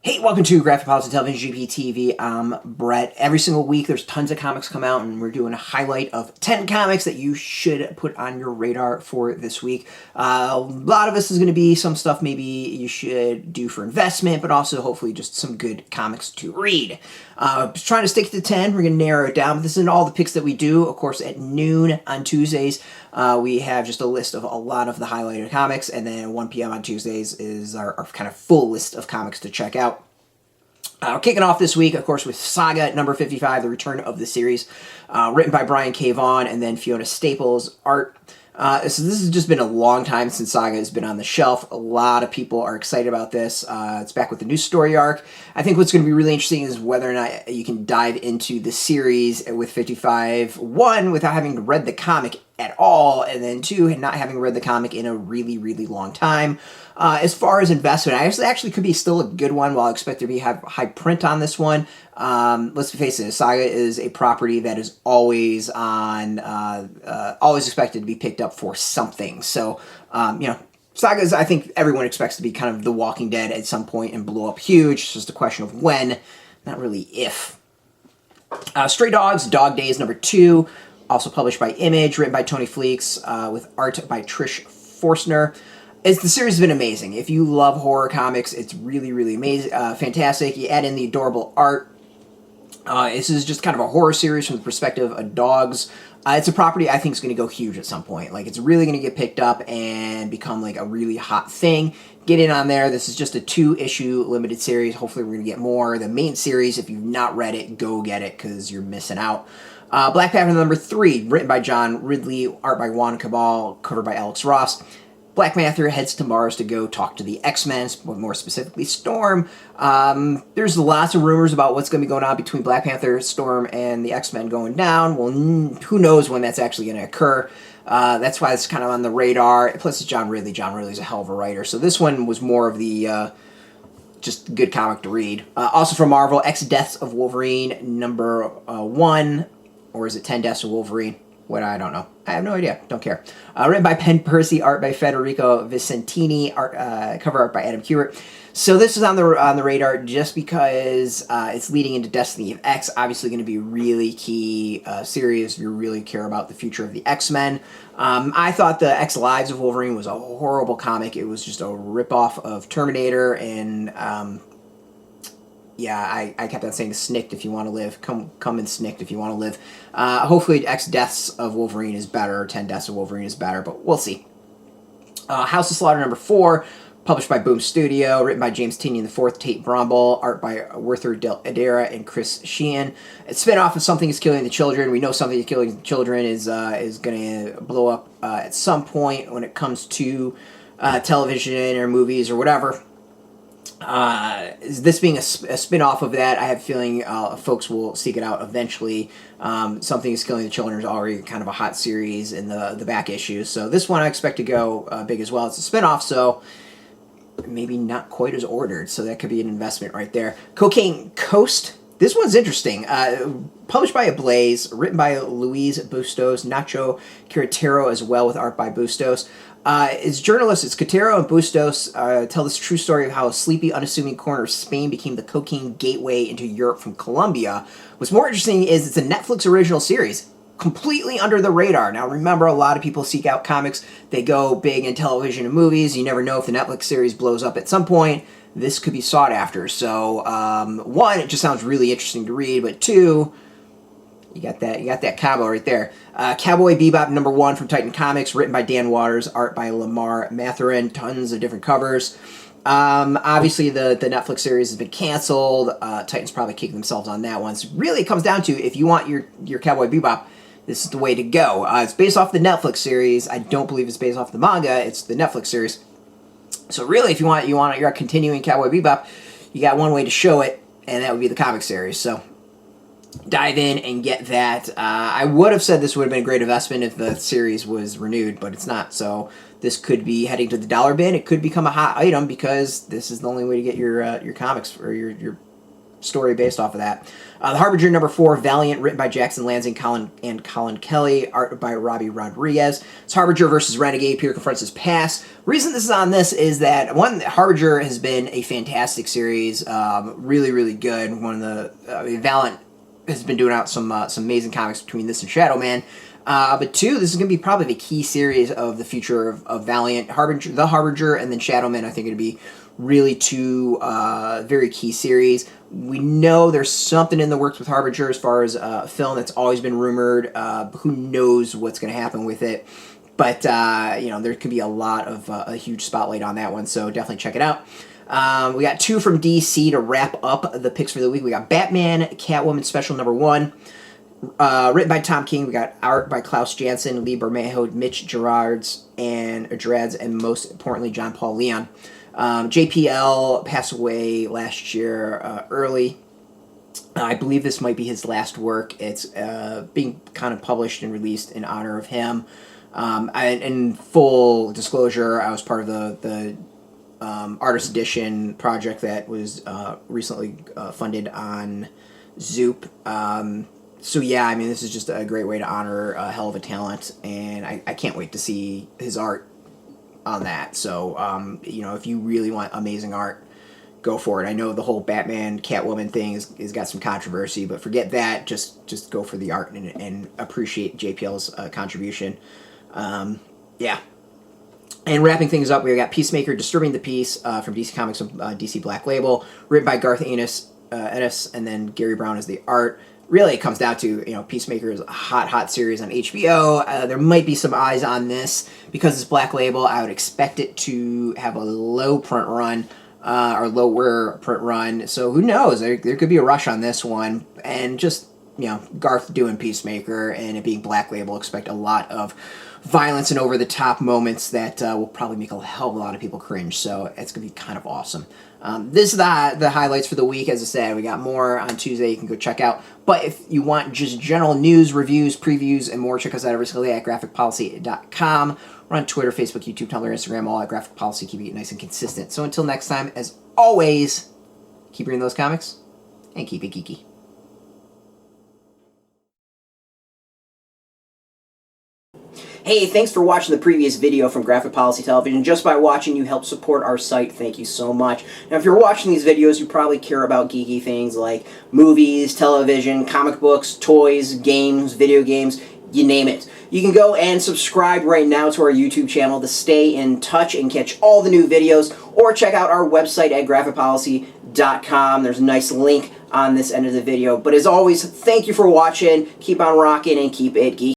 Hey, welcome to Graphic Policy Television GPTV. I'm Brett. Every single week there's tons of comics come out, and we're doing a highlight of 10 comics that you should put on your radar for this week. A lot of this is going to be some stuff maybe you should do for investment, but also hopefully just some good comics to read. Trying to stick to 10. We're going to narrow it down, but this isn't all the picks that we do. Of course, at noon on Tuesdays, we have just a list of a lot of the highlighted comics, and then 1 p.m. on Tuesdays is our kind of full list of comics to check out. Kicking off this week, of course, with Saga number 55, the return of the series, written by Brian K. Vaughan and then Fiona Staples. Art. So this has just been a long time since Saga has been on the shelf. A lot of people are excited about this. It's back with the new story arc. I think what's going to be really interesting is whether or not you can dive into the series with 55, one, without having read the comic at all, and then two, not having read the comic in a really, really long time. As far as investment, I actually could be still a good one. While I expect there to be high print on this one, let's face it, Saga is a property that is always always expected to be picked up for something. So, Saga is, I think everyone expects to be kind of The Walking Dead at some point and blow up huge. It's just a question of when, not really if. Stray Dogs, Dog Days number 2, also published by Image, written by Tony Fleeks, with art by Trish Forstner. The series has been amazing. If you love horror comics, it's really, really amazing, fantastic. You add in the adorable art. This is just kind of a horror series from the perspective of dogs. It's a property I think is going to go huge at some point. Like, it's really going to get picked up and become like a really hot thing. Get in on there. This is just a 2-issue limited series. Hopefully we're going to get more. The main series, if you've not read it, go get it because you're missing out. Black Panther number 3, written by John Ridley, art by Juan Cabal, cover by Alex Ross. Black Panther heads to Mars to go talk to the X-Men, more specifically Storm. There's lots of rumors about what's going to be going on between Black Panther, Storm, and the X-Men going down. Well, who knows when that's actually going to occur. That's why it's kind of on the radar. Plus, it's John Ridley. John Ridley's a hell of a writer. So this one was more of the just good comic to read. Also from Marvel, X Deaths of Wolverine number 1. Or is it 10 Deaths of Wolverine? What, I don't know. I have no idea. Don't care. Written by Penn Percy, art by Federico Vicentini, cover art by Adam Kubert. So this is on the radar just because it's leading into Destiny of X. Obviously going to be a really key series if you really care about the future of the X-Men. I thought the X Lives of Wolverine was a horrible comic. It was just a ripoff of Terminator, and yeah, I kept on saying Snicked if you want to live. Come and Snicked if you want to live. Hopefully X Deaths of Wolverine is better, 10 Deaths of Wolverine is better, but we'll see. House of Slaughter number 4, published by Boom Studio, written by James Tynion IV, Tate Brombal, art by Werther Del Adera and Chris Sheehan. It's a spin-off of Something is Killing the Children. We know Something is Killing the Children is going to blow up at some point when it comes to television or movies or whatever. This being a spin-off of that, I have a feeling folks will seek it out eventually. Something is Killing the Children is already kind of a hot series in the back issues, so this one I expect to go big as well. It's a spin-off, so maybe not quite as ordered, so that could be an investment right there. Cocaine Coast. This one's interesting. Published by Ablaze, written by Luis Bustos, Nacho Quintero as well, with art by Bustos. As journalists, it's Quintero and Bustos tell this true story of how a sleepy, unassuming corner of Spain became the cocaine gateway into Europe from Colombia. What's more interesting is it's a Netflix original series, completely under the radar. Now, remember, a lot of people seek out comics. They go big in television and movies. You never know if the Netflix series blows up at some point. This could be sought after. So, one, it just sounds really interesting to read, but two, you got that combo right there. Cowboy Bebop number 1 from Titan Comics, written by Dan Waters, art by Lamar Matherin, tons of different covers. Obviously, the Netflix series has been canceled. Titans probably kicking themselves on that one. So really, it comes down to, if you want your Cowboy Bebop, this is the way to go. It's based off the Netflix series. I don't believe it's based off the manga. It's the Netflix series. So really, if you want your continuing Cowboy Bebop, you got one way to show it, and that would be the comic series. So dive in and get that. I would have said this would have been a great investment if the series was renewed, but it's not. So this could be heading to the dollar bin. It could become a hot item because this is the only way to get your comics or your story based off of that. The Harbinger number 4, Valiant, written by Jackson Lansing and Colin Kelly, art by Robbie Rodriguez. It's Harbinger versus Renegade. Peter confronts his past. Reason this is on this is that, one, Harbinger has been a fantastic series, really, really good. One of the Valiant has been doing out some amazing comics between this and Shadow Man. But two, this is going to be probably the key series of the future of Valiant. The Harbinger, and then Shadow Man, I think, are going to be really two very key series. We know there's something in the works with Harbinger as far as film that's always been rumored. Who knows what's going to happen with it? But, there could be a lot of a huge spotlight on that one, so definitely check it out. We got 2 from DC to wrap up the picks for the week. We got Batman, Catwoman Special number 1. Written by Tom King. We got art by Klaus Janson, Lee Bermejo, Mitch Gerards, and most importantly, John Paul Leon. JPL passed away last year early. I believe this might be his last work. It's being kind of published and released in honor of him. In full disclosure, I was part of the Artist Edition project that was recently funded on Zoop. So yeah, I mean, this is just a great way to honor a hell of a talent, and I can't wait to see his art on that. So, if you really want amazing art, go for it. I know the whole Batman, Catwoman thing is got some controversy, but forget that. Just go for the art and appreciate JPL's contribution. Yeah. And wrapping things up, we got Peacemaker, Disturbing the Peace from DC Comics, DC Black Label, written by Garth Ennis, and then Gary Brown is the art. Really, it comes down to, Peacemaker is a hot series on HBO. There might be some eyes on this because it's Black Label. I would expect it to have a low print run, or lower print run. So who knows? There could be a rush on this one. And just, Garth doing Peacemaker and it being Black Label, expect a lot of violence and over-the-top moments that will probably make a hell of a lot of people cringe. So it's going to be kind of awesome. This is the highlights for the week. As I said, we got more on Tuesday you can go check out. But if you want just general news, reviews, previews, and more, check us out every single day at graphicpolicy.com. We're on Twitter, Facebook, YouTube, Tumblr, Instagram, all at Graphic Policy, keeping it nice and consistent. So until next time, as always, keep reading those comics and keep it geeky. Hey, thanks for watching the previous video from Graphic Policy Television. Just by watching, you help support our site. Thank you so much. Now, if you're watching these videos, you probably care about geeky things like movies, television, comic books, toys, games, video games, you name it. You can go and subscribe right now to our YouTube channel to stay in touch and catch all the new videos, or check out our website at graphicpolicy.com. There's a nice link on this end of the video. But as always, thank you for watching. Keep on rocking and keep it geeky.